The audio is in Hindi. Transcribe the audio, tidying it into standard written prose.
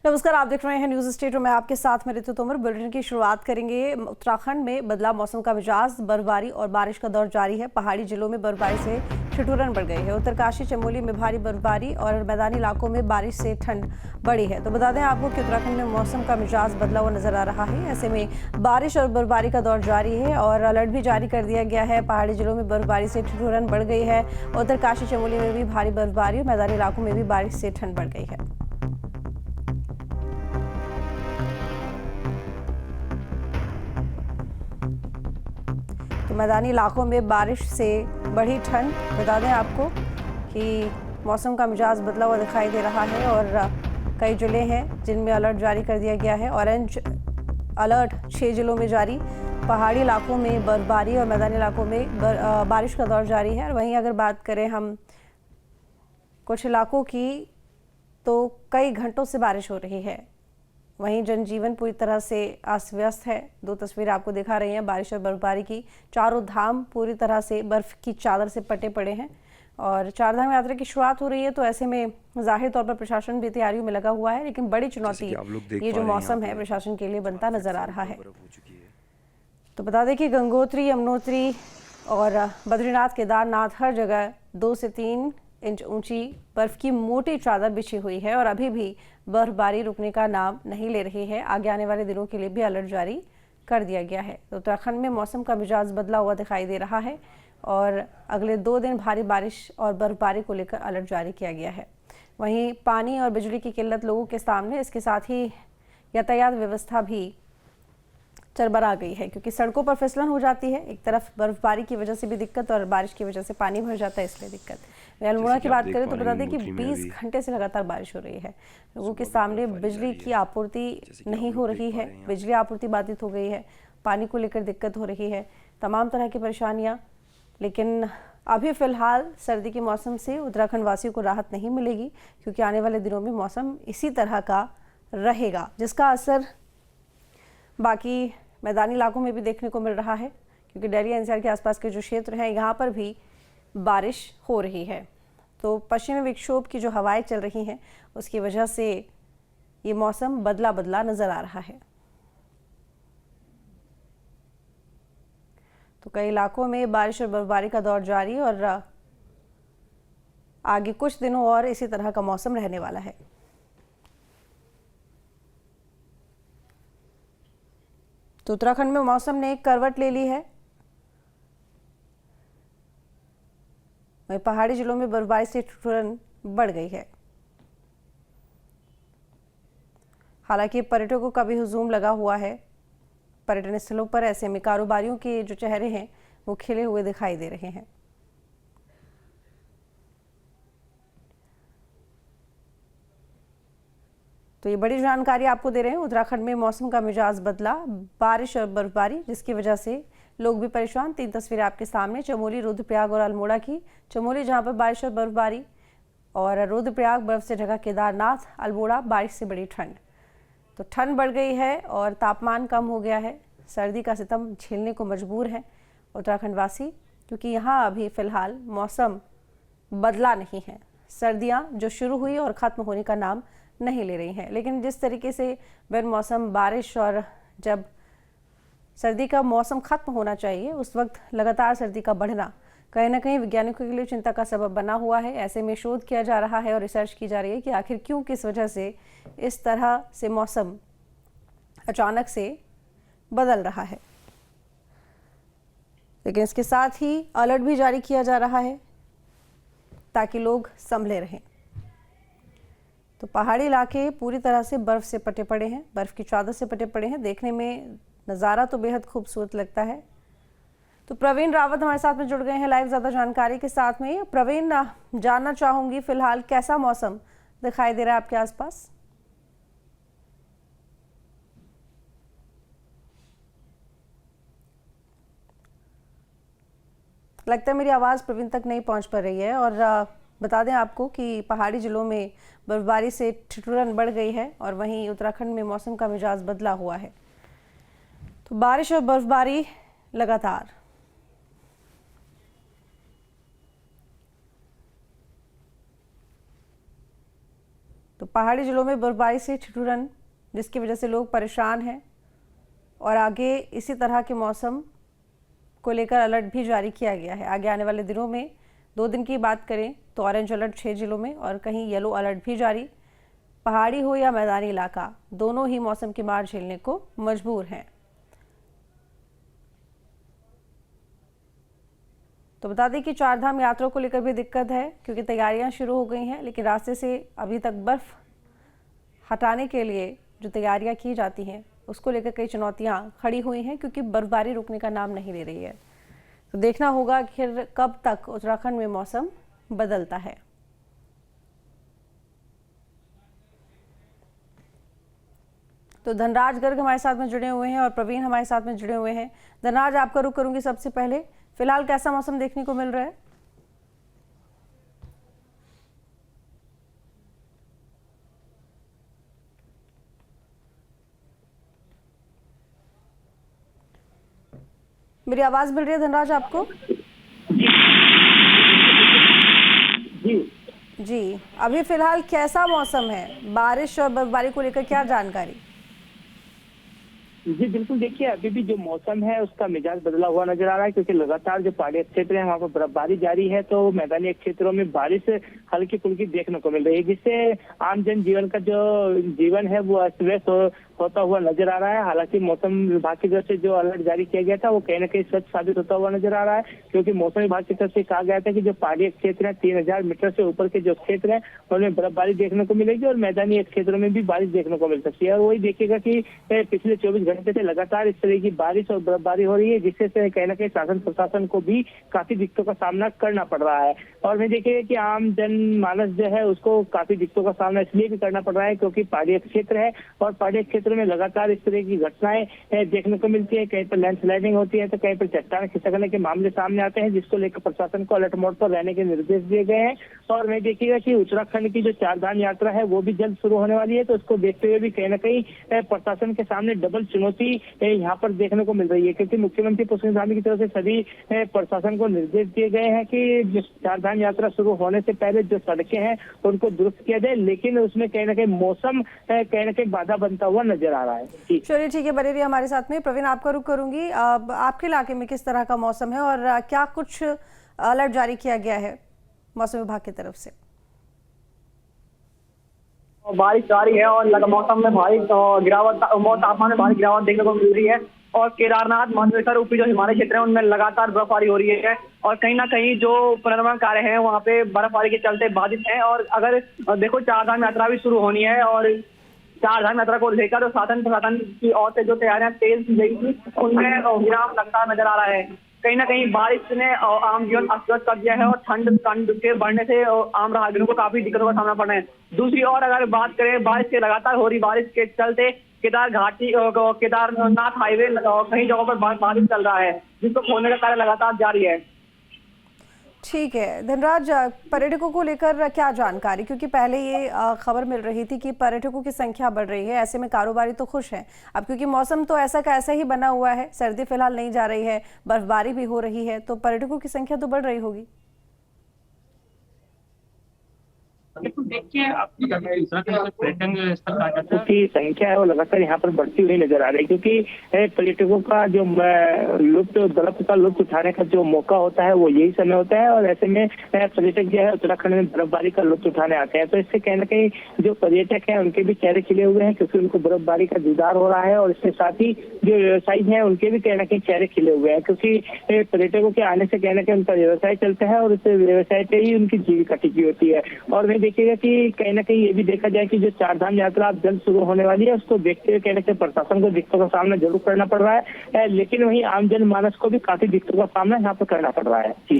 नमस्कार, आप देख रहे हैं न्यूज स्टेट और मैं आपके साथ में ऋतु तोमर। बुलेटिन की शुरुआत करेंगे। उत्तराखंड में बदला मौसम का मिजाज, बर्फबारी और बारिश का दौर जारी है। पहाड़ी जिलों में बर्फबारी से ठिठुरन बढ़ गई है। उत्तरकाशी, चमोली में भारी बर्फबारी और मैदानी इलाकों में बारिश से ठंड बढ़ी है। तो बता दें आपको कि उत्तराखंड में मौसम का मिजाज बदला हुआ नजर आ रहा है। ऐसे में बारिश और बर्फबारी का दौर जारी है और अलर्ट भी जारी कर दिया गया है। पहाड़ी जिलों में बर्फबारी से ठिठुरन बढ़ गई है। उत्तरकाशी, चमोली में भी भारी बर्फबारी और मैदानी इलाकों में भी बारिश से ठंड बढ़ गई है। तो मैदानी इलाकों में बारिश से बढ़ी ठंड। बता दें आपको कि मौसम का मिजाज बदला हुआ दिखाई दे रहा है और कई जिले हैं जिनमें अलर्ट जारी कर दिया गया है। ऑरेंज अलर्ट 6 जिलों में जारी। पहाड़ी इलाकों में बर्फबारी और मैदानी इलाकों में बारिश का दौर जारी है। और वहीं अगर बात करें हम कुछ इलाकों की, तो कई घंटों से बारिश हो रही है। वहीं जनजीवन पूरी तरह से अस्त व्यस्त है। दो तस्वीरें आपको दिखा रही हैं बारिश और बर्फबारी की। चारों धाम पूरी तरह से बर्फ की चादर से पटे पड़े हैं और चारधाम यात्रा की शुरुआत हो रही है। तो ऐसे में जाहिर तौर पर प्रशासन भी तैयारियों में लगा हुआ है, लेकिन बड़ी चुनौती ये जो मौसम है प्रशासन के लिए बनता नजर आ रहा है। तो बता दें कि गंगोत्री, यमुनोत्री और बद्रीनाथ, केदारनाथ हर जगह 2 से 3 इंच ऊंची बर्फ की मोटी चादर बिछी हुई है और अभी भी बर्फबारी रुकने का नाम नहीं ले रही है। आगे आने वाले दिनों के लिए भी अलर्ट जारी कर दिया गया है। तो उत्तराखंड में मौसम का मिजाज बदला हुआ दिखाई दे रहा है और अगले 2 दिन भारी बारिश और बर्फबारी को लेकर अलर्ट जारी किया गया है। वहीं पानी और बिजली की किल्लत लोगों के सामने, इसके साथ ही यातायात व्यवस्था भी चरबरा गई है, क्योंकि सड़कों पर फिसलन हो जाती है। एक तरफ बर्फबारी की वजह से भी दिक्कत और बारिश की वजह से पानी भर जाता है, इसलिए दिक्कत। अल्मोड़ा की बात करें तो बता दें कि 20 घंटे से लगातार बारिश हो रही है। लोगों के सामने बिजली की आपूर्ति नहीं हो रही है, बिजली आपूर्ति बाधित हो गई है, पानी को लेकर दिक्कत हो रही है, तमाम तरह की परेशानियां। लेकिन अभी फिलहाल सर्दी के मौसम से उत्तराखंड वासियों को राहत नहीं मिलेगी, क्योंकि आने वाले दिनों में मौसम इसी तरह का रहेगा, जिसका असर बाकी मैदानी इलाकों में भी देखने को मिल रहा है। क्योंकि दिल्ली एनसीआर के आसपास के जो क्षेत्र हैं, यहाँ पर भी बारिश हो रही है। तो पश्चिमी विक्षोभ की जो हवाएं चल रही हैं, उसकी वजह से ये मौसम बदला बदला नजर आ रहा है। तो कई इलाकों में बारिश और बर्फबारी का दौर जारी और आगे कुछ दिनों और इसी तरह का मौसम रहने वाला है। तो उत्तराखंड में मौसम ने एक करवट ले ली है। वहीं पहाड़ी जिलों में बर्फबारी से ठिठुरन बढ़ गई है। हालांकि पर्यटकों का भी हुजूम लगा हुआ है पर्यटन स्थलों पर। ऐसे में कारोबारियों के जो चेहरे हैं वो खिले हुए दिखाई दे रहे हैं। तो ये बड़ी जानकारी आपको दे रहे हैं। उत्तराखंड में मौसम का मिजाज बदला, बारिश और बर्फबारी, जिसकी वजह से लोग भी परेशान। 3 तस्वीरें आपके सामने चमोली, रुद्रप्रयाग और अल्मोड़ा की। चमोली जहां पर बारिश और बर्फबारी और रुद्रप्रयाग बर्फ से ढका केदारनाथ, अल्मोड़ा बारिश से बड़ी ठंड। तो ठंड बढ़ गई है और तापमान कम हो गया है। सर्दी का सितम झेलने को मजबूर है उत्तराखंड वासी, क्योंकि यहाँ अभी फिलहाल मौसम बदला नहीं है। सर्दियाँ जो शुरू हुई और ख़त्म होने का नाम नहीं ले रही हैं। लेकिन जिस तरीके से बिन मौसम बारिश और जब सर्दी का मौसम खत्म होना चाहिए, उस वक्त लगातार सर्दी का बढ़ना कहीं ना कहीं वैज्ञानिकों के लिए चिंता का सबब बना हुआ है। ऐसे में शोध किया जा रहा है और रिसर्च की जा रही है कि आखिर क्यों, किस वजह से इस तरह से मौसम अचानक से बदल रहा है। लेकिन इसके साथ ही अलर्ट भी जारी किया जा रहा है ताकि लोग संभले रहें। तो पहाड़ी इलाके पूरी तरह से बर्फ से पटे पड़े हैं, बर्फ की चादर से पटे पड़े हैं। देखने में नज़ारा तो बेहद खूबसूरत लगता है। तो प्रवीण रावत हमारे साथ में जुड़ गए हैं लाइव ज़्यादा जानकारी के साथ में। प्रवीण, जानना चाहूंगी फिलहाल कैसा मौसम दिखाई दे रहा है आपके आसपास? लगता है मेरी आवाज़ प्रवीण तक नहीं पहुंच पा रही है। और बता दें आपको कि पहाड़ी जिलों में बर्फबारी से ठिठुरन बढ़ गई है और वहीं उत्तराखंड में मौसम का मिजाज बदला हुआ है। तो बारिश और बर्फबारी लगातार। तो पहाड़ी जिलों में बर्फबारी से ठिठुरन, जिसकी वजह से लोग परेशान हैं और आगे इसी तरह के मौसम को लेकर अलर्ट भी जारी किया गया है। आगे आने वाले दिनों में 2 दिन की बात करें तो ऑरेंज अलर्ट 6 जिलों में और कहीं येलो अलर्ट भी जारी। पहाड़ी हो या मैदानी इलाका, दोनों ही मौसम की मार झेलने को मजबूर हैं। तो बता दें कि चारधाम यात्रा को लेकर भी दिक्कत है, क्योंकि तैयारियां शुरू हो गई हैं, लेकिन रास्ते से अभी तक बर्फ हटाने के लिए जो तैयारियां की जाती हैं उसको लेकर कई चुनौतियां खड़ी हुई हैं, क्योंकि बर्फबारी रुकने का नाम नहीं ले रही है। तो देखना होगा आखिर कब तक उत्तराखंड में मौसम बदलता है। तो धनराज गर्ग हमारे साथ में जुड़े हुए हैं और प्रवीण हमारे साथ में जुड़े हुए हैं। धनराज, आपका रुख करूंगी सबसे पहले, फिलहाल कैसा मौसम देखने को मिल रहा है? मेरी आवाज मिल रही है धनराज आपको? जी, अभी फिलहाल कैसा मौसम है? बारिश और बर्फबारी को लेकर क्या जानकारी? जी बिल्कुल, देखिए अभी भी जो मौसम है उसका मिजाज बदला हुआ नजर आ रहा है, क्योंकि लगातार जो पहाड़ी क्षेत्र है वहाँ पर बर्फबारी जारी है, तो मैदानी क्षेत्रों में बारिश हल्की फुल्की देखने को मिल रही है, जिससे आम जन जीवन का जो जीवन है वो अस्त व्यस्त होता हुआ नजर आ रहा है। हालांकि मौसम विभाग की तरफ से जो अलर्ट जारी किया गया था वो कहीं न कहीं सच साबित होता हुआ नजर आ रहा है, क्योंकि मौसम विभाग की तरफ से कहा गया था कि जो पहाड़ी क्षेत्र है 3000 मीटर से ऊपर के जो क्षेत्र है उनमें बर्फबारी देखने को मिलेगी और मैदानी क्षेत्रों में भी बारिश देखने को मिल सकती है। और वही देखिएगा कि पिछले 24 घंटे से लगातार इस तरह की बारिश और बर्फबारी हो रही है, जिससे कहीं न कहीं शासन प्रशासन को भी काफी दिक्कतों का सामना करना पड़ रहा है। और मैं देखिएगा कि आम जन मानस जो है उसको काफी दिक्कतों का सामना इसलिए भी करना पड़ रहा है क्योंकि पहाड़ी क्षेत्र है और पहाड़ी क्षेत्र में लगातार इस तरह की घटनाएं देखने को मिलती है। कहीं पर लैंडस्लाइडिंग होती है तो कहीं पर चट्टान खिसकने के मामले सामने आते हैं, जिसको लेकर प्रशासन को अलर्ट मोड पर रहने के निर्देश दिए गए हैं। और मैं देखिएगा कि उत्तराखंड की जो चारधाम यात्रा है वो भी जल्द शुरू होने वाली है, तो उसको देखते हुए भी कहीं न कहीं प्रशासन के सामने डबल चुनौती यहाँ पर देखने को मिल रही है, क्योंकि मुख्यमंत्री पुष्कर धामी की तरफ से सभी प्रशासन को निर्देश दिए गए हैं कि चारधाम यात्रा शुरू होने से पहले जो सड़कें हैं उनको दुरुस्त किया जाए, लेकिन उसमें कहीं न कहीं मौसम कहीं न कहीं बाधा बनता हुआ नजर आ रहा है। चलिए ठीक है, बने रहिए हमारे साथ में। प्रवीण, आपका रुख करूंगी, आपके इलाके में किस तरह का मौसम है और क्या कुछ अलर्ट जारी किया गया है मौसम विभाग की तरफ से? बारिश जारी है और मौसम में भारी गिरावट, तापमान में भारी गिरावट देखने को मिल रही है और केदारनाथ, मंदसौर, ऊपरी जो हिमालय क्षेत्र है उनमें लगातार बर्फबारी हो रही है और कहीं ना कहीं जो पुनर्निर्माण कार्य है वहाँ पे बर्फबारी के चलते बाधित है। और अगर देखो चारधाम यात्रा भी शुरू होनी है और चारधाम यात्रा को लेकर शासन प्रशासन की ओर से जो तैयारियां तेज की गई थी उनमें विराम लगता नजर आ रहा है। कहीं ना कहीं बारिश ने आम जीवन अस्त व्यस्त कर दिया है और ठंड के बढ़ने से आम राहगीरों को काफी दिक्कतों का सामना पड़ रहा है। दूसरी ओर अगर बात करें बारिश के लगातार हो रही बारिश के चलते केदारनाथ हाईवे कई जगहों पर बारिश चल रहा है, जिसको खोलने का कार्य लगातार जारी है। ठीक है धनराज, पर्यटकों को लेकर क्या जानकारी, क्योंकि पहले ये खबर मिल रही थी कि पर्यटकों की संख्या बढ़ रही है, ऐसे में कारोबारी तो खुश हैं। अब क्योंकि मौसम तो ऐसा का ऐसा ही बना हुआ है, सर्दी फिलहाल नहीं जा रही है, बर्फबारी भी हो रही है, तो पर्यटकों की संख्या तो बढ़ रही होगी। देखिए पर्यटन की संख्या है वो लगातार यहाँ पर बढ़ती हुई नजर आ रही है, क्योंकि पर्यटकों का जो बर्फ का लुत्फ उठाने का जो मौका होता है वो यही समय होता है और ऐसे में पर्यटक जो है उत्तराखंड में बर्फबारी का लुत्फ उठाने आते हैं। तो इससे कहीं न कहीं जो पर्यटक हैं उनके भी चेहरे खिले हुए हैं, क्योंकि उनको बर्फबारी का दीदार हो रहा है और इसके साथ ही जो व्यवसायी हैं उनके भी कहीं न कहीं चेहरे खिले हुए हैं, क्योंकि पर्यटकों के आने से कहीं न कहीं उनका व्यवसाय चलता है और इस व्यवसाय से ही उनकी जीविका टिकी होती है। और मैं देखिएगा कि कहीं ना कहीं ये भी देखा जाए कि जो चारधाम यात्रा अब जल्द शुरू होने वाली है उसको देखते हुए कहीं ना कहीं प्रशासन को दिक्कतों का सामना जरूर करना पड़ रहा है, लेकिन वहीं आम जन मानस को भी काफी दिक्कतों का सामना यहाँ पर करना पड़ रहा है। जी